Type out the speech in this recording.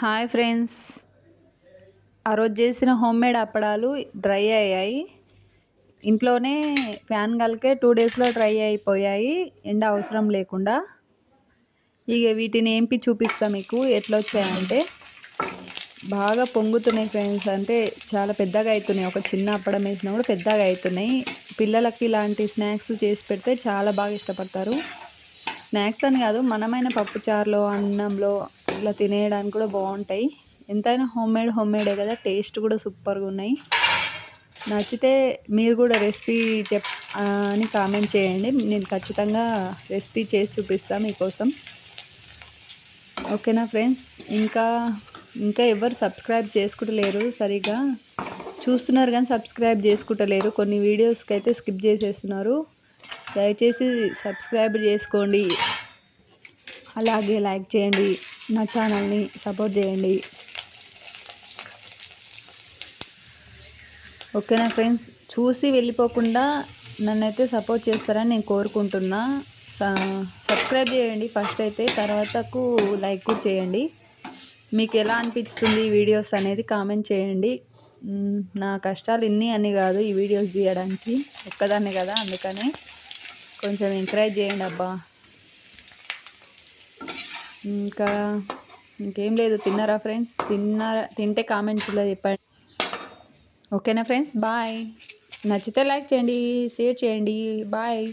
Hi friends, ఆ రోజు చేసిన హోమ్మేడ్ అప్పడాలు డ్రై అయ్యాయి. ఇంట్లోనే ఫ్యాన్ గాలికే 2 డేస్లో డ్రై అయిపోయాయి, ఎండ అవసరం లేకుండా. ఇక వీటిని ఏంపి చూపిస్తా మీకు ఎట్లా వచ్చాయంటే. బాగా పొంగుతున్నాయి ఫ్రెండ్స్, అంటే చాలా పెద్దగా అవుతున్నాయి. ఒక చిన్న అప్పడం వేసినా కూడా పెద్దగా అవుతున్నాయి. పిల్లలకి ఇలాంటి స్నాక్స్ చేసి పెడితే చాలా బాగా ఇష్టపడతారు. స్నాక్స్ అని కాదు, మనమైన పప్పుచారులో, అన్నంలో ఇట్లా తినేయడానికి కూడా బాగుంటాయి. ఎంతైనా హోమ్మేడే కదా, టేస్ట్ కూడా సూపర్గా ఉన్నాయి. నచ్చితే మీరు కూడా రెసిపీ అని కామెంట్ చేయండి. నేను ఖచ్చితంగా రెసిపీ చేసి చూపిస్తాను మీకోసం. ఓకేనా ఫ్రెండ్స్? ఇంకా ఎవరు సబ్స్క్రైబ్ చేసుకుంటలేరు, సరిగా చూస్తున్నారు కానీ సబ్స్క్రైబ్ చేసుకుంటలేరు. కొన్ని వీడియోస్కి అయితే స్కిప్ చేసేస్తున్నారు. దయచేసి సబ్స్క్రైబ్ చేసుకోండి, అలాగే లైక్ చేయండి, నా ఛానల్ని సపోర్ట్ చేయండి. ఓకేనా ఫ్రెండ్స్? చూసి వెళ్ళిపోకుండా నన్నైతే సపోర్ట్ చేస్తారని నేను కోరుకుంటున్నా. సబ్స్క్రైబ్ చేయండి ఫస్ట్ అయితే, తర్వాతకు లైక్ కూడా చేయండి. మీకు ఎలా అనిపిస్తుంది వీడియోస్ అనేది కామెంట్ చేయండి. నా కష్టాలు ఇన్ని అని కాదు ఈ వీడియోస్ తీయడానికి, ఒక్కదాన్నే కదా, అందుకనే కొంచెం ఎంకరేజ్ చేయండి అబ్బా. ఇంకేం లేదు. తిన్నారా ఫ్రెండ్స్? తింటే కామెంట్స్లో చెప్పండి. ఓకేనా ఫ్రెండ్స్? బాయ్. నచ్చితే లైక్ చేయండి, షేర్ చేయండి. బాయ్.